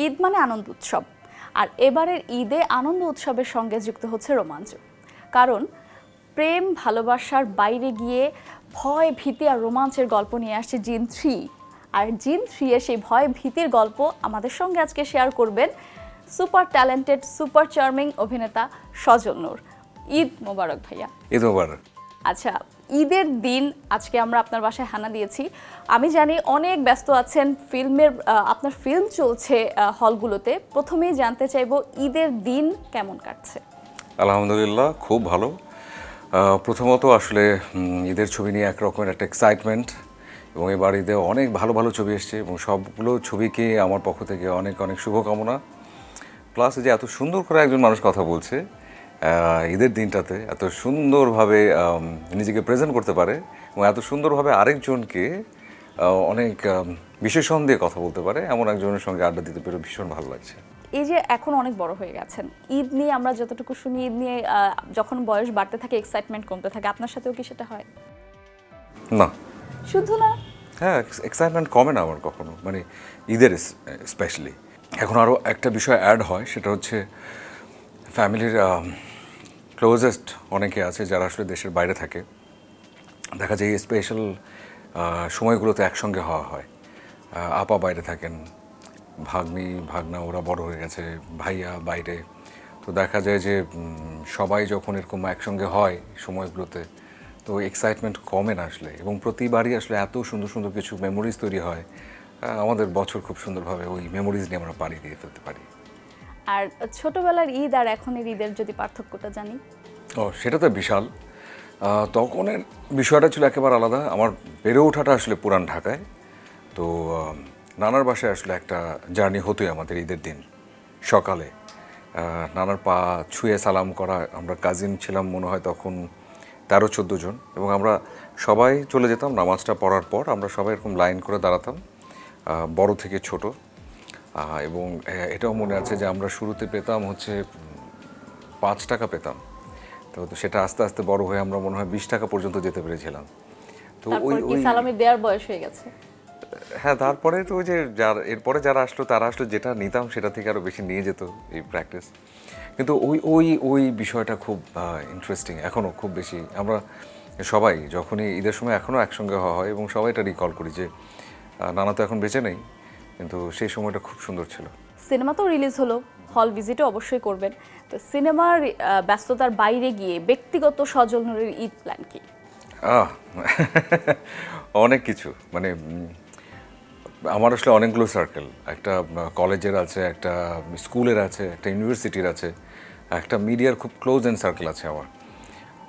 ঈদ মানে আনন্দ উৎসব, আর এবারের ঈদে আনন্দ উৎসবের সঙ্গে যুক্ত হচ্ছে রোমাঞ্চ। কারণ প্রেম ভালোবাসার বাইরে গিয়ে ভয় ভীতি আর রোমাঞ্চের গল্প নিয়ে আসছে জিন 3। আর জিন 3 এর সেই ভয় ভীতির গল্প আমাদের সঙ্গে আজকে শেয়ার করবেন সুপার ট্যালেন্টেড সুপার চার্মিং অভিনেতা সজল নূর। ঈদ মোবারক ভাইয়া। ঈদ মোবারক। আচ্ছা, ঈদের দিন আজকে আমরা আপনার বাসায় হানা দিয়েছি। আমি জানি অনেক ব্যস্ত আছেন, আপনার ফিল্ম চলছে হলগুলোতে। প্রথমেই জানতে চাইবো ঈদের দিন কেমন কাটছে? আলহামদুলিল্লাহ, খুব ভালো। প্রথমত আসলে ঈদের ছবি নিয়ে এক রকমের একটা এক্সাইটমেন্ট, এবং এবার ঈদে অনেক ভালো ভালো ছবি এসছে, এবং সবগুলো ছবিকে আমার পক্ষ থেকে অনেক অনেক শুভকামনা। প্লাস যে এত সুন্দর করে একজন মানুষ কথা বলছে ঈদের দিনটাতে, এত সুন্দরভাবে নিজেকে প্রেজেন্ট করতে পারে, এবং এত সুন্দরভাবে আরেকজনকে অনেক বিশেষণ দিয়ে কথা বলতে পারে, এমন একজনের সঙ্গে আড্ডা দিতে পেরে ভীষণ ভালো লাগছে। এই যে এখন অনেক বড় হয়ে গেছেন, ঈদ নিয়ে আমরা যতটুকু শুনি, ঈদ নিয়ে যখন বয়স বাড়তে থাকে এক্সাইটমেন্ট কমতে থাকে, আপনার সাথেও কি সেটা হয়? না, শুধু না, হ্যাঁ, এক্সাইটমেন্ট কমে না আমার কখনো, মানে ঈদের স্পেশালি। এখন আরও একটা বিষয় অ্যাড হয়, সেটা হচ্ছে ফ্যামিলির ক্লোজেস্ট অনেকে আছে যারা আসলে দেশের বাইরে থাকে। দেখা যায় এই স্পেশাল সময়গুলোতে একসঙ্গে হওয়া হয়। আপা বাইরে থাকেন, ভাগ্নি ভাগনা ওরা বড় হয়ে গেছে, ভাইয়া বাইরে। তো দেখা যায় যে সবাই যখন এরকম একসঙ্গে হয় সময়গুলোতে, তো এক্সাইটমেন্ট কমে না আসলে, এবং প্রতিবারই আসলে এত সুন্দর সুন্দর কিছু মেমোরিজ তৈরি হয়। আমাদের বছর খুব সুন্দরভাবে ওই মেমোরিজ নিয়ে আমরা পাড়ি দিয়ে ফেলতে পারি। আর ছোটবেলার ঈদ আর এখনের ঈদের যদি পার্থক্যটা জানি। ও, সেটা তো বিশাল। তখনের বিষয়টা ছিল একেবারে আলাদা। আমার বেড়ে ওঠাটা আসলে পুরান ঢাকায়, তো নানার বাসায় আসলে একটা জার্নি হতোই আমাদের ঈদের দিন সকালে। নানার পা ছুঁয়ে সালাম করা, আমরা কাজিন ছিলাম মনে হয় তখন 13-14 জন, এবং আমরা সবাই চলে যেতাম নামাজটা পড়ার পর। আমরা সবাই এরকম লাইন করে দাঁড়াতাম, বড় থেকে ছোট। এবং এটাও মনে আছে যে আমরা শুরুতে পেতাম হচ্ছে 5 টাকা পেতাম, তো সেটা আস্তে আস্তে বড় হয়ে আমরা মনে হয় 20 টাকা পর্যন্ত যেতে পেরেছিলাম। তো তারপর কি সালামি দেওয়ার বয়স হয়ে গেছে? হ্যাঁ, তারপরে তো ওই যে এরপরে যারা আসলো তারা আসলে যেটা নিতাম সেটা থেকে আরও বেশি নিয়ে যেত এই প্র্যাকটিস। কিন্তু ওই ওই ওই বিষয়টা খুব ইন্টারেস্টিং, এখনও খুব বেশি। আমরা সবাই যখনই ঈদের সময় এখনও একসঙ্গে হওয়া হয়, এবং সবাই এটা রিকল করি যে নানা তো এখন বেঁচে নেই, কিন্তু সেই সময়টা খুব সুন্দর ছিল। সিনেমা তো রিলিজ হলো, হল ভিজিটও অবশ্যই করবেন। তো সিনেমার ব্যস্ততার বাইরে গিয়ে ব্যক্তিগত সজল নূরের ঈদ প্ল্যান কি? অনেক কিছু, মানে আমার আসলে অনেকগুলো সার্কেল। একটা কলেজের আছে, একটা স্কুলের আছে, একটা ইউনিভার্সিটির আছে, একটা মিডিয়ার খুব ক্লোজ এন্ড সার্কেল আছে আমার।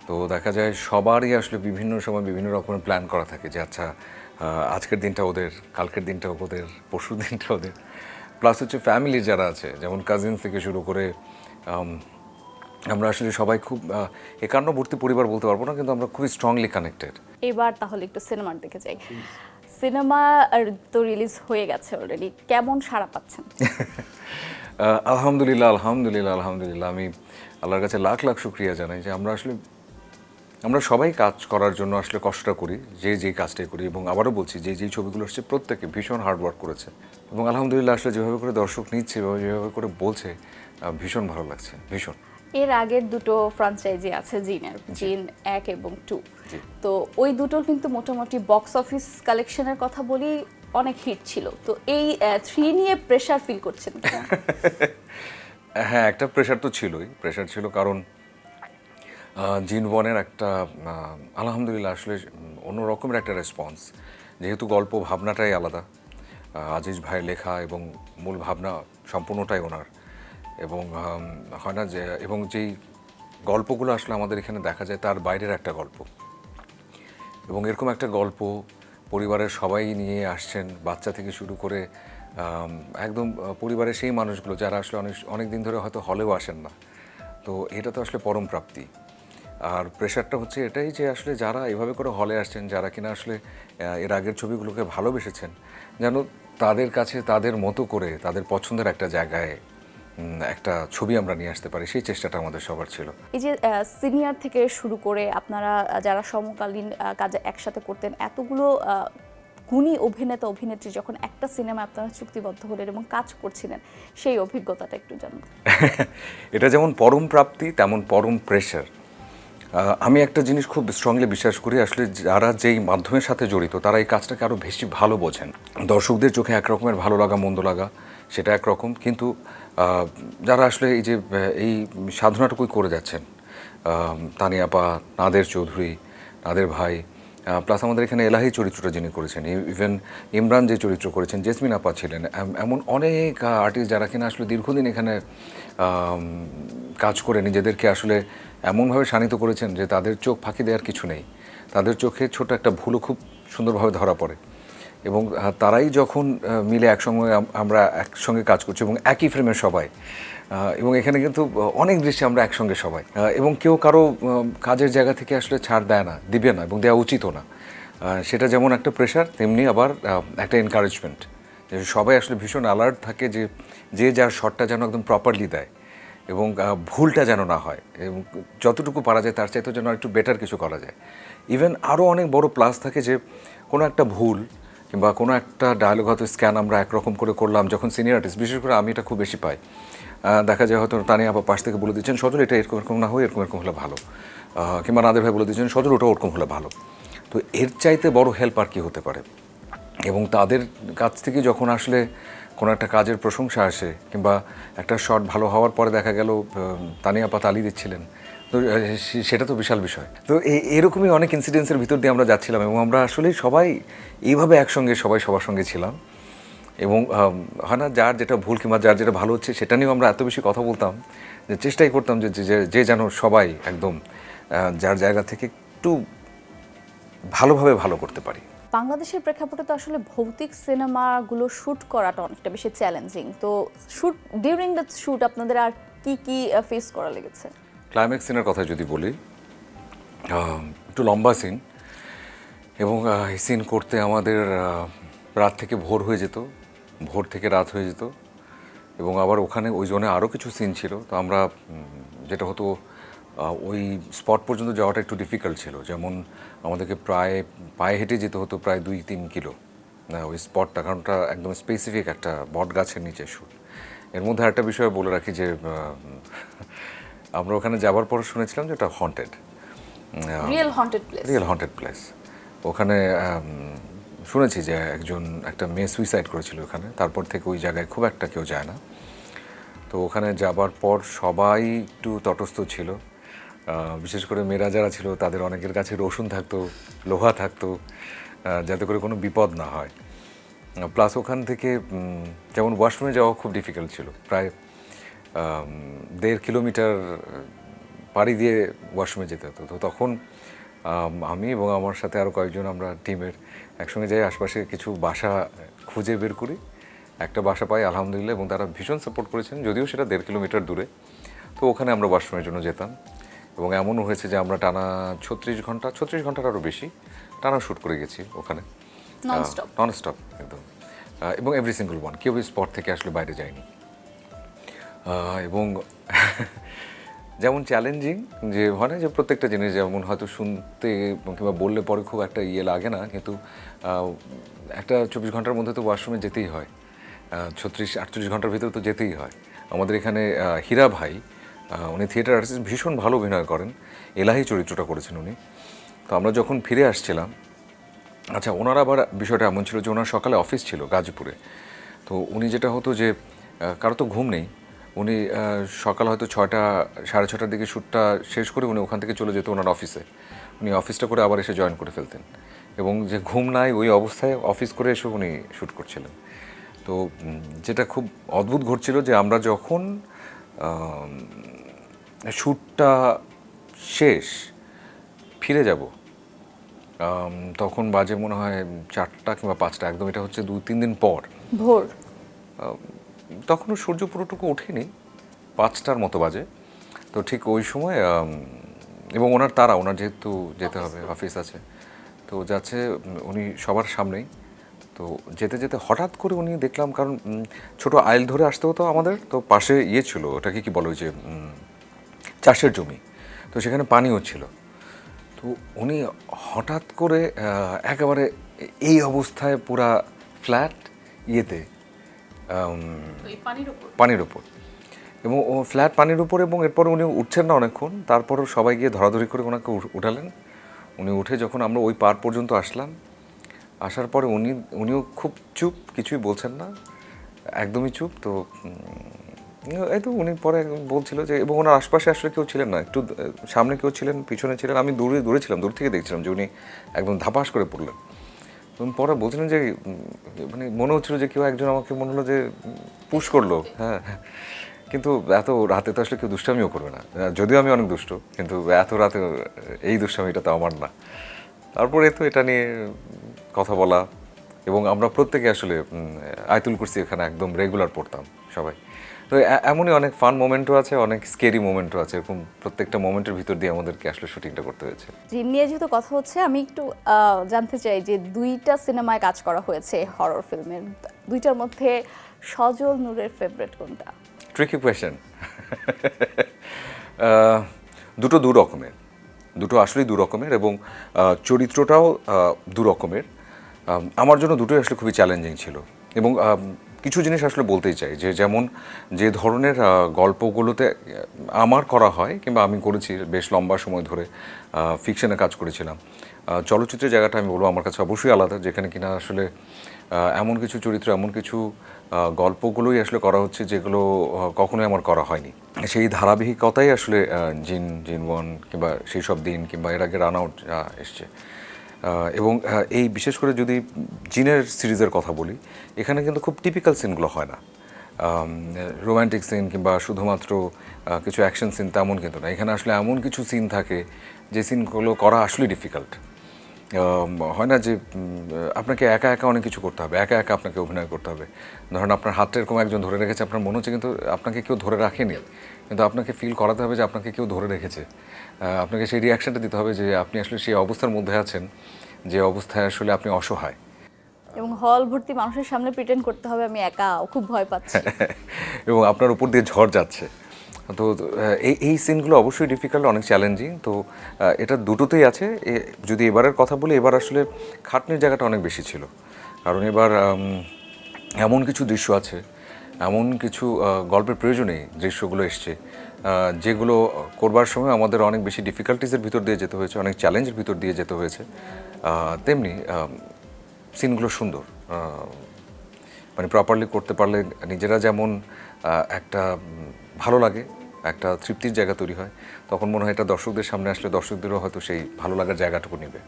তো দেখা যায় সবারই আসলে বিভিন্ন সময় বিভিন্ন রকমের প্ল্যান করা থাকে যে আচ্ছা আজকের দিনটা ওদের, কালকের দিনটা ওদের, পরশুর দিনটা ওদের। প্লাস হচ্ছে ফ্যামিলির যারা আছে, যেমন কাজিন থেকে শুরু করে আমরা আসলে সবাই খুব একান্নবর্তী পরিবার বলতে পারবো না, কিন্তু আমরা খুবই স্ট্রংলি কানেক্টেড। এবার তাহলে একটু সিনেমার দিকে যাই। সিনেমা তো রিলিজ হয়ে গেছে অলরেডি, কেমন সাড়া পাচ্ছেন? আলহামদুলিল্লাহ, আলহামদুলিল্লাহ, আলহামদুলিল্লাহ। আমি আল্লাহর কাছে লাখ লাখ শুক্রিয়া জানাই যে আমরা সবাই কাজ করার জন্য আসলে কষ্টটা করি, যেই কাজটাই করি। এবং আবারও বলছি, যেই ছবিগুলো আসছে প্রত্যেকে ভীষণ হার্ডওয়ার্ক করেছে, এবং আলহামদুলিল্লাহ আসলে যেভাবে করে দর্শক নিচ্ছে বা যেভাবে করে বলছে, ভীষণ ভালো লাগছে, ভীষণ। এর আগের দুটো ফ্রাঞ্চাইজি আছে জিন 1 এবং 2, তো ওই দুটোর কিন্তু মোটামুটি বক্স অফিস কালেকশনের কথা বলি অনেক হিট ছিল। তো এই 3 নিয়ে প্রেশার ফিল করছেন কিনা? হ্যাঁ, একটা প্রেশার তো ছিলই, প্রেশার ছিল কারণ জিন 1-এর একটা আলহামদুলিল্লাহ আসলে অন্য রকমের একটা রেসপন্স, যেহেতু গল্প ভাবনাটাই আলাদা। আজিজ ভাইয়ের লেখা, এবং মূল ভাবনা সম্পূর্ণটাই ওনার, এবং হয় না যে, এবং যেই গল্পগুলো আসলে আমাদের এখানে দেখা যায় তার বাইরের একটা গল্প, এবং এরকম একটা গল্প পরিবারের সবাই নিয়ে আসছেন, বাচ্চা থেকে শুরু করে একদম পরিবারের সেই মানুষগুলো যারা আসলে অনেক দিন ধরে হয়তো হলেও আসেন না। তো এটা তো আসলে পরম প্রাপ্তি। আর প্রেশারটা হচ্ছে এটাই যে আসলে যারা এভাবে করে হলে আসছেন, যারা কিনা আসলে এর আগের ছবিগুলোকে ভালোবেসেছেন, যেন তাদের কাছে তাদের মতো করে তাদের পছন্দের একটা জায়গায় একটা ছবি আমরা নিয়ে আসতে পারি, সেই চেষ্টাটা আমাদের সবার ছিল। এই যে সিনিয়র থেকে শুরু করে আপনারা যারা সমকালীন কাজে একসাথে করতেন, এতগুলো গুণী অভিনেতা অভিনেত্রী যখন একটা সিনেমা আপনারা চুক্তিবদ্ধ হলেন এবং কাজ করছিলেন, সেই অভিজ্ঞতাটা একটু জানবো। এটা যেমন পরম প্রাপ্তি তেমন পরম প্রেশার। আমি একটা জিনিস খুব স্ট্রংলি বিশ্বাস করি, আসলে যারা যেই মাধ্যমের সাথে জড়িত তারা এই কাজটাকে আরও বেশি ভালো বোঝেন। দর্শকদের চোখে একরকমের ভালো লাগা মন্দ লাগা সেটা একরকম, কিন্তু যারা আসলে এই যে এই সাধনাটুকুই করে যাচ্ছেন, তানিয়া আপা, নাদের চৌধুরী, নাদের ভাই, প্লাস আমাদের এখানে এলাহি চরিত্রটা যিনি করেছেন, ইভেন ইমরান যে চরিত্র করেছেন, জেসমিন আপা ছিলেন, এমন অনেক আর্টিস্ট যারা কিনা আসলে দীর্ঘদিন এখানে কাজ করে নিজেদেরকে আসলে এমনভাবে শানিত করেছেন যে তাদের চোখ ফাঁকি দেওয়ার কিছু নেই। তাদের চোখে ছোট একটা ভুলও খুব সুন্দরভাবে ধরা পড়ে, এবং তারাই যখন মিলে একসঙ্গে আমরা একসঙ্গে কাজ করছি এবং একই ফ্রেমের সবাই, এবং এখানে কিন্তু অনেক দৃশ্যে আমরা একসঙ্গে সবাই, এবং কেউ কারো কাজের জায়গা থেকে আসলে ছাড় দেয় না, দিবে না, এবং দেওয়া উচিতও না। সেটা যেমন একটা প্রেশার, তেমনি আবার একটা এনকারেজমেন্ট, যে সবাই আসলে ভীষণ অ্যালার্ট থাকে যে যে যার শটটা যেন একদম প্রপারলি দেয় এবং ভুলটা যেন না হয়, এবং যতটুকু পারা যায় তার চাইতেও যেন একটু বেটার কিছু করা যায়। ইভেন আরও অনেক বড় প্লাস থাকে যে কোনো একটা ভুল কিংবা কোনো একটা ডায়লগ হয়তো স্ক্যান আমরা একরকম করে করলাম, যখন সিনিয়র আর্টিস্ট, বিশেষ করে আমি এটা খুব বেশি পাই, দেখা যায় হয়তো তানিয়া আপা পাশ থেকে বলে দিচ্ছেন, সজল এটা এরকম এরকম না হয়, এরকম এরকম হলে ভালো, কিংবা নাদের ভাই বলে দিচ্ছেন, সজল ওটা ওরকম হলে ভালো। তো এর চাইতে বড় হেল্প আর কি হতে পারে? এবং তাদের কাছ থেকে যখন আসলে কোনো একটা কাজের প্রশংসা আসে, কিংবা একটা শট ভালো হওয়ার পরে দেখা গেল তানিয়া আপা তালি দিচ্ছিলেন, তো সেটা তো বিশাল বিষয়। তো এরকমই অনেক ইনসিডেন্টসের ভিতর দিয়ে আমরা যাচ্ছিলাম, এবং আমরা আসলে সবাই এইভাবে একসঙ্গে সবাই সবার সঙ্গে ছিলাম। এবং হয় না, যার যেটা ভুল কিংবা যার যেটা ভালো হচ্ছে সেটা নিয়েও আমরা এত বেশি কথা বলতাম যে চেষ্টাই করতাম যে যে যেন সবাই একদম যার জায়গা থেকে একটু ভালোভাবে ভালো করতে পারি। বাংলাদেশের প্রেক্ষাপটে তো আসলে ভৌতিক সিনেমাগুলো শ্যুট করাটা অনেকটা বেশি চ্যালেঞ্জিং। তো ডিউরিং দ্য শ্যুট আপনাদের আর কি কি ফেস করা লেগেছে? ক্লাইম্যাক্স সিনের কথা যদি বলি, একটু লম্বা সিন, এবং এই সিন করতে আমাদের রাত থেকে ভোর হয়ে যেত, ভোর থেকে রাত হয়ে যেত, এবং আবার ওখানে ওই জোনে আরও কিছু সিন ছিল। তো আমরা যেটা হতো, ওই স্পট পর্যন্ত যাওয়াটা একটু ডিফিকাল্ট ছিল। যেমন আমাদেরকে প্রায় পায়ে হেঁটে যেতে হতো প্রায় 2-3 কিলো ওই স্পটটা, কারণটা একদম স্পেসিফিক একটা বট গাছের নিচে শ্যুট। এর মধ্যে একটা বিষয় বলে রাখি যে আমরা ওখানে যাবার পর শুনেছিলাম যে ওটা হন্টেড, রিয়েল হন্টেড প্লেস। ওখানে শুনেছি যে একটা মেয়ে সুইসাইড করেছিল ওখানে, তারপর থেকে ওই জায়গায় খুব একটা কেউ যায় না। তো ওখানে যাবার পর সবাই একটু তটস্থ ছিল, বিশেষ করে মেয়েরা যারা ছিল তাদের অনেকের কাছে রসুন থাকতো, লোহা থাকতো, যাতে করে কোনো বিপদ না হয়। প্লাস ওখান থেকে যেমন ওয়াশরুমে যাওয়া খুব ডিফিকাল্ট ছিল, প্রায় 1.5 কিলোমিটার পাড়ি দিয়ে ওয়াশরুমে যেতে হতো। তো তখন আমি এবং আমার সাথে আরও কয়েকজন আমরা টিমের একসঙ্গে যাই, আশপাশে কিছু বাসা খুঁজে বের করি, একটা বাসা পাই আলহামদুলিল্লাহ, এবং তারা ভীষণ সাপোর্ট করেছেন, যদিও সেটা 1.5 কিলোমিটার দূরে। তো ওখানে আমরা ওয়াশরুমের জন্য যেতাম, এবং এমনও হয়েছে যে আমরা টানা 36 ঘন্টার আরও বেশি টানা শ্যুট করে গেছি ওখানে, ননস্টপ একদম, এবং এভরি সিঙ্গল ওয়ান, কেউ ওই স্পট থেকে আসলে বাইরে যায়নি। এবং যেমন চ্যালেঞ্জিং যে হয় না যে প্রত্যেকটা জিনিস যেমন হয়তো শুনতে কিংবা বললে পরে খুব একটা লাগে না, কিন্তু একটা 24 ঘন্টার মধ্যে তো ওয়াশরুমে যেতেই হয়, 36-48 ঘন্টার ভিতরে তো যেতেই হয়। আমাদের এখানে হীরা ভাই, উনি থিয়েটার আর্টিস্ট, ভীষণ ভালো অভিনয় করেন, এলাহি চরিত্রটা করেছেন উনি। তো আমরা যখন ফিরে আসছিলাম, আচ্ছা ওনার আবার বিষয়টা এমন ছিল যে ওনার সকালে অফিস ছিল গাজীপুরে। তো উনি যেটা হতো যে কারো তো ঘুম নেই, উনি সকাল হয়তো 6টা-6:30টার দিকে শ্যুটটা শেষ করে উনি ওখান থেকে চলে যেত ওনার অফিসে, উনি অফিসটা করে আবার এসে জয়েন করে ফেলতেন, এবং যে ঘুম নাই ওই অবস্থায় অফিস করে এসে উনি শ্যুট করছিলেন। তো যেটা খুব অদ্ভুত ঘটছিল যে আমরা যখন শ্যুটটা শেষ ফিরে যাব, তখন বাজে মনে হয় 4টা কিংবা 5টা, একদম এটা হচ্ছে 2-3 দিন পর ভোর। তখনও সূর্য পুরোটুকু ওঠেনি, 5টার মতো বাজে। তো ঠিক ওই সময়, এবং ওনার যেহেতু যেতে হবে, অফিস আছে, তো যাচ্ছে উনি সবার সামনেই। তো যেতে যেতে হঠাৎ করে উনি দেখলাম, কারণ ছোট আইল ধরে আসতে হতো আমাদের, তো পাশে ছিল, ওটাকে কি বলো, যে চাষের জমি, তো সেখানে পানি হচ্ছিল। তো উনি হঠাৎ করে একেবারে এই অবস্থায় পুরা ফ্ল্যাট ইয়েতে পানির ওপর, এবং ও ফ্ল্যাট পানির উপর, এবং এরপর উনি উঠছেন না অনেকক্ষণ, তারপরও সবাই গিয়ে ধরাধরি করে ওনাকে উঠালেন। উনি উঠে যখন আমরা ওই পার পর্যন্ত আসলাম, আসার পরে উনিও খুব চুপ, কিছুই বলছেন না, একদমই চুপ। তো এই তো উনি পরে বলছিল যে, এবং ওনার আশপাশে আসলে কেউ ছিলেন না, একটু সামনে কেউ ছিলেন, পিছনে ছিলেন, আমি দূরে ছিলাম, দূর থেকে দেখছিলাম যে উনি একদম ধাপাস করে পড়লেন। এবং পরে বলছিলেন যে মানে মনে হচ্ছিল যে কেউ একজন আমাকে মনে হলো যে পুশ করলো, হ্যাঁ। কিন্তু এত রাতে তো আসলে কেউ দুষ্টামিও করবে না, যদিও আমি অনেক দুষ্ট, কিন্তু এত রাতে এই দুষ্টামিটা তো আমার না। তারপরে তো এটা নিয়ে কথা বলা, এবং আমরা প্রত্যেকে আসলে আয়াতুল কুরসি এখানে একদম রেগুলার পড়তাম সবাই। তো এমনই অনেক ফান মোমেন্টও আছে, অনেক স্কেরি মোমেন্টও আছে, এরকম প্রত্যেকটা মোমেন্টের ভিতর দিয়ে আমাদেরকে আসলে শুটিংটা করতে হয়েছে। জিন নিয়ে যেহেতু কথা হচ্ছে, আমি একটু জানতে চাই যে 2টা সিনেমায় কাজ করা হয়েছে হরর ফিল্মের, 2টার মধ্যে সজল নূরের ফেভারিট কোনটা? Tricky question. দুটো দু রকমের, দুটো আসলেই দু রকমের, এবং চরিত্রটাও দু রকমের। আমার জন্য দুটোই আসলে খুবই চ্যালেঞ্জিং ছিল, এবং কিছু জিনিস আসলে বলতেই চাই যে, যেমন যে ধরনের গল্পগুলোতে আমার করা হয় কিংবা আমি করেছি বেশ লম্বা সময় ধরে, ফিকশনে কাজ করেছিলাম, চলচ্চিত্রের জায়গাটা আমি বলবো আমার কাছে অবশ্যই আলাদা, যেখানে কিনা আসলে এমন কিছু চরিত্র, এমন কিছু গল্পগুলোই আসলে করা হচ্ছে যেগুলো কখনোই আমার করা হয়নি। সেই ধারাবাহিকতাই আসলে জিন ওয়ান কিংবা সেই সব দিন কিংবা এর আগে রান আউট এসছে, এবং এই বিশেষ করে যদি জিনের সিরিজের কথা বলি, এখানে কিন্তু খুব টিপিক্যাল সিনগুলো হয় না, রোম্যান্টিক সিন কিংবা শুধুমাত্র কিছু অ্যাকশন সিন তেমন কিন্তু না। এখানে আসলে এমন কিছু সিন থাকে যে সিনগুলো করা আসলে ডিফিকাল্ট। হয় না যে আপনাকে একা একা অনেক কিছু করতে হবে, একা একা আপনাকে অভিনয় করতে হবে। ধরুন আপনার হাতটা এরকম একজন ধরে রেখেছে, আপনার মনে হচ্ছে কিন্তু আপনাকে কেউ ধরে রাখেনি, কিন্তু আপনাকে ফিল করাতে হবে যে আপনাকে কেউ ধরে রেখেছে। আপনাকে সেই রিয়াকশানটা দিতে হবে যে আপনি আসলে সেই অবস্থার মধ্যে আছেন, যে অবস্থায় আসলে আপনি অসহায়। এবং হল ভর্তি মানুষের সামনে প্রিটেন্ড করতে হবে আমি একা, খুব ভয় পাচ্ছি। এবং আপনার উপর দিয়ে ঝড় যাচ্ছে। তো এই সিনগুলো অবশ্যই ডিফিকাল্ট, অনেক চ্যালেঞ্জিং। তো এটা দুটোতেই আছে। যদি এবারের কথা বলি, এবার আসলে খাটনির জায়গাটা অনেক বেশি ছিল, কারণ এবার এমন কিছু দৃশ্য আছে, এমন কিছু গল্পের প্রয়োজনেই দৃশ্যগুলো এসছে, যেগুলো করবার সময় আমাদের অনেক বেশি ডিফিকাল্টিসের ভিতর দিয়ে যেতে হয়েছে, অনেক চ্যালেঞ্জের ভিতর দিয়ে যেতে হয়েছে। তেমনি সিনগুলো সুন্দর, মানে প্রপারলি করতে পারলে নিজেরা যেমন একটা ভালো লাগে, একটা তৃপ্তির জায়গা তৈরি হয়, তখন মনে হয় এটা দর্শকদের সামনে আসলে দর্শকদেরও হয়তো সেই ভালো লাগার জায়গাটুকু নেবে।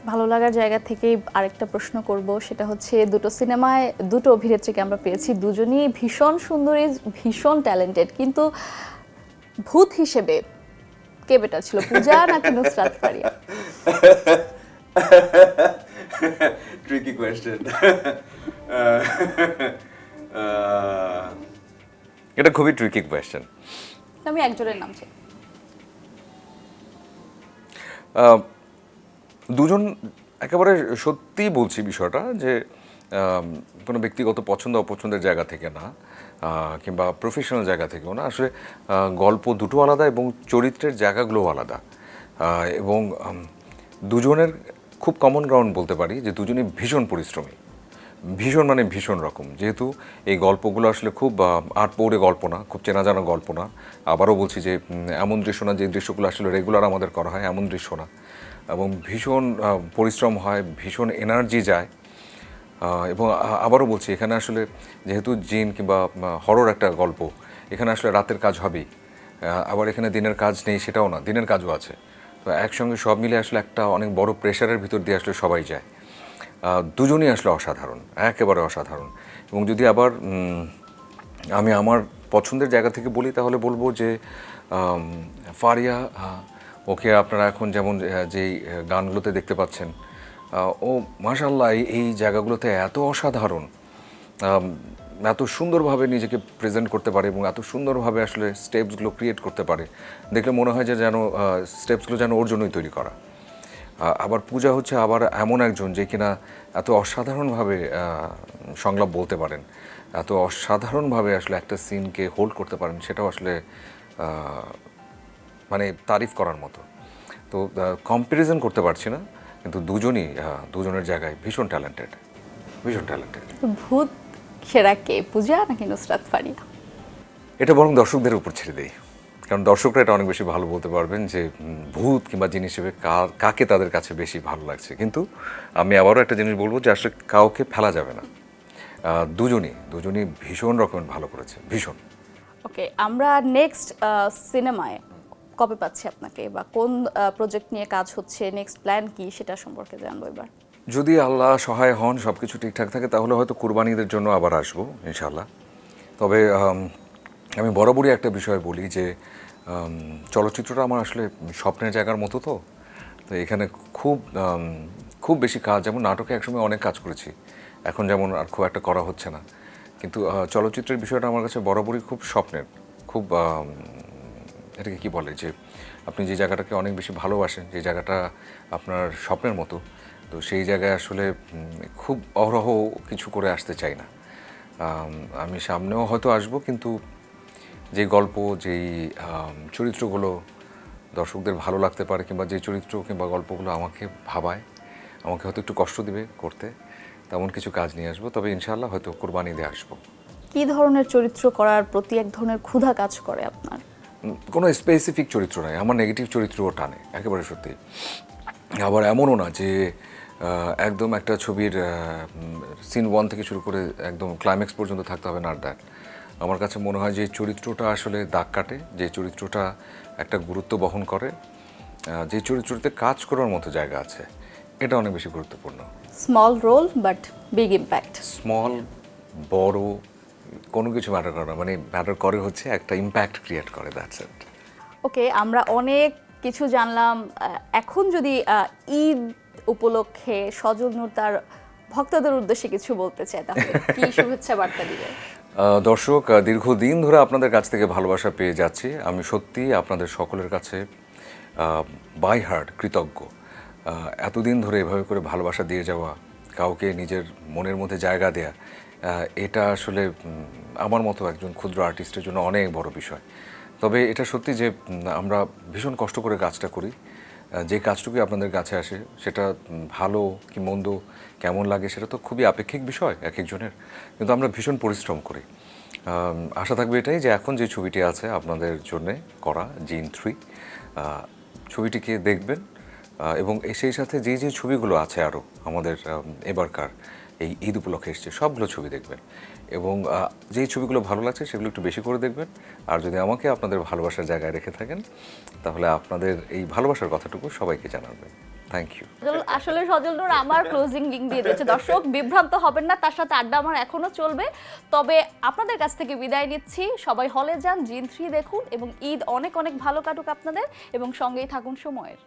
ভালো লাগার জায়গা থেকেই আরেকটা প্রশ্ন করব, সেটা হচ্ছে দুটো সিনেমায় দুটো অভিনেত্রীকে আমরা পেয়েছি, দুজনই ভীষণ সুন্দরী, ভীষণ ট্যালেন্টেড, কিন্তু ভূত হিসেবে কে বেটার ছিল, পূজা নাকি নুসরাত ফারিয়া? Tricky question. এটা খুবই ট্রিকি কোয়েশ্চেন। আমি একজনের নাম চাই। দুজন একেবারে সত্যি বলছি বিষয়টা, যে কোনো ব্যক্তিগত পছন্দ অপছন্দের জায়গা থেকে না, কিংবা প্রফেশনাল জায়গা থেকেও না, আসলে গল্প দুটো আলাদা এবং চরিত্রের জায়গাগুলোও আলাদা, এবং দুজনের খুব কমন গ্রাউন্ড বলতে পারি যে দুজনই ভীষণ পরিশ্রমী, ভীষণ মানে ভীষণ রকম। যেহেতু এই গল্পগুলো আসলে খুব আট পৌরে গল্প না, খুব চেনা জানা গল্প না, আবারও বলছি যে এমন দৃশ্য না যে দৃশ্যগুলো আসলে রেগুলার আমাদের করা হয়, এমন দৃশ্য না, এবং ভীষণ পরিশ্রম হয়, ভীষণ এনার্জি যায়। এবং আবারও বলছি, এখানে আসলে যেহেতু জিন কিংবা হরর একটা গল্প, এখানে আসলে রাতের কাজ হবেই, আবার এখানে দিনের কাজ নেই সেটাও না, দিনের কাজও আছে। তো একসঙ্গে সব মিলে আসলে একটা অনেক বড় প্রেশারের ভিতর দিয়ে আসলে সবাই যায়। দুজনই আসলে অসাধারণ, একেবারে অসাধারণ। এবং যদি আবার আমি আমার পছন্দের জায়গা থেকে বলি, তাহলে বলবো যে ফারিয়া, ওকে আপনারা এখন যেমন যেই গানগুলোতে দেখতে পাচ্ছেন, ও মাশাআল্লাহ এই জায়গাগুলোতে এত অসাধারণ, এত সুন্দরভাবে নিজেকে প্রেজেন্ট করতে পারে এবং এত সুন্দরভাবে আসলে স্টেপসগুলো ক্রিয়েট করতে পারে, দেখলে মনে হয় যে যেন স্টেপসগুলো যেন ওর জন্যই তৈরি করা। আবার পূজা হচ্ছে আবার এমন একজন যে কিনা এত অসাধারণভাবে সংলাপ বলতে পারেন, এত অসাধারণভাবে আসলে একটা সিনকে হোল্ড করতে পারেন, সেটাও আসলে মানে তারিফ করার মতো। তো কম্প্যারিজন করতে পারছি না, কিন্তু দুজনই দুজনের জায়গায় ভীষণ ট্যালেন্টেড। ভূত সেরা কে, পূজা নাকি নুসরাত ফারিয়া? এটা বরং দর্শকদের উপর ছেড়ে দেই, কারণ দর্শকরা এটা অনেক বেশি ভালো বলতে পারবেন যে ভূত কিংবা জিনিস হিসেবে কাকে তাদের কাছে বেশি ভালো লাগছে। কিন্তু আমি আবারও একটা জিনিস বলবো যে আসলে কাউকে ফেলা যাবে না, দুজনই ভীষণ রকমের ভালো করেছে, ভীষণ। ওকে, আমরা নেক্সট সিনেমায় কবে পাচ্ছি আপনাকে, বা কোন প্রজেক্ট নিয়ে কাজ হচ্ছে, নেক্সট প্ল্যান কি, সেটা সম্পর্কে জানবো এবার। যদি আল্লাহ সহায় হন, সব কিছু ঠিকঠাক থাকে, তাহলে হয়তো কুরবানিদের জন্য আবার আসবো ইনশাল্লাহ। তবে আমি বরাবরই একটা বিষয় বলি যে চলচ্চিত্রটা আমার আসলে স্বপ্নের জায়গার মতো, তো এখানে খুব বেশি কাজ, যেমন নাটকে একসময় অনেক কাজ করেছি, এখন যেমন আর খুব একটা করা হচ্ছে না, কিন্তু চলচ্চিত্রের বিষয়টা আমার কাছে বরাবরই খুব স্বপ্নের, খুব এটাকে কী বলে, যে আপনি যে জায়গাটাকে অনেক বেশি ভালোবাসেন, যে জায়গাটা আপনার স্বপ্নের মতো, তো সেই জায়গায় আসলে খুব অহরহ কিছু করে আসতে চাই না। আমি সামনেও হয়তো আসবো, কিন্তু যে গল্প, যেই চরিত্রগুলো দর্শকদের ভালো লাগতে পারে, কিংবা যে চরিত্র কিংবা গল্পগুলো আমাকে ভাবায়, আমাকে হয়তো একটু কষ্ট দিবে করতে, তেমন কিছু কাজ নিয়ে আসবো। তবে ইনশাআল্লাহ হয়তো কোরবানি দিয়ে আসবো। কি ধরনের চরিত্র করার প্রতি এক ধরনের ক্ষুধা কাজ করে আপনার? কোনো স্পেসিফিক চরিত্র নাই, আমার নেগেটিভ চরিত্রও টানে, একেবারে সত্যি। আবার এমনও না যে একদম একটা ছবির সিন 1 থেকে শুরু করে একদম ক্লাইম্যাক্স পর্যন্ত থাকতে হবে, না দ্যাট। আমার কাছে মনে হয় যে চরিত্রটা আসলে দাগ কাটে, যে চরিত্রটা একটা গুরুত্ব বহন করে, যে চরিত্রতে কাজ করার মতো জায়গা আছে, এটা অনেক বেশি গুরুত্বপূর্ণ। Small role but big impact. Small বড় কোনো কিছু ম্যাটার করে না, মানে ম্যাটার করে হচ্ছে একটা ইম্প্যাক্ট ক্রিয়েট করে, দ্যাটস ইট। ওকে, আমরা অনেক কিছু জানলাম। এখন যদি ঈদ উপলক্ষে সজল নূর তার ভক্তদের উদ্দেশ্যে কিছু বলতে চায়, তাহলে কি শুভেচ্ছা বার্তা দিবে? দর্শক, দীর্ঘদিন ধরে আপনাদের কাছ থেকে ভালোবাসা পেয়ে যাচ্ছি, আমি সত্যি আপনাদের সকলের কাছে বাই হার্ট কৃতজ্ঞ। এতদিন ধরে এভাবে করে ভালোবাসা দিয়ে যাওয়া, কাউকে নিজের মনের মধ্যে জায়গা দেয়া, এটা আসলে আমার মতো একজন ক্ষুদ্র আর্টিস্টের জন্য অনেক বড় বিষয়। তবে এটা সত্যি যে আমরা ভীষণ কষ্ট করে কাজটা করি, যে কাজটুকু আপনাদের কাছে আসে সেটা ভালো কি মন্দ কেমন লাগে সেটা তো খুবই আপেক্ষিক বিষয় এক একজনের, কিন্তু আমরা ভীষণ পরিশ্রম করি। আশা থাকবে এটাই যে এখন যে ছবিটি আছে আপনাদের জন্যে করা, জিন 3, ছবিটিকে দেখবেন, এবং সেই সাথে যে যে ছবিগুলো আছে আরও আমাদের এবারকার এই ঈদ উপলক্ষে এসছে সবগুলো ছবি দেখবেন, এবং যেই ছবিগুলো ভালো লাগছে সেগুলো একটু বেশি করে দেখবেন। আর যদি আমাকে আপনাদের ভালোবাসার জায়গায় রেখে থাকেন, তাহলে আপনাদের এই ভালোবাসার কথাটুকু সবাইকে জানাবেন। Thank you. আসলে সজল নূর আমার ক্লোজিং লিংক দিয়ে দিয়েছে। দর্শক বিভ্রান্ত হবেন না, তার সাথে আড্ডা আমার এখনো চলবে। তবে আপনাদের কাছ থেকে বিদায় নিচ্ছি, সবাই হলে যান, জিন 3 দেখুন, এবং ঈদ অনেক অনেক ভালো কাটুক আপনাদের, এবং সঙ্গেই থাকুন সময়ের।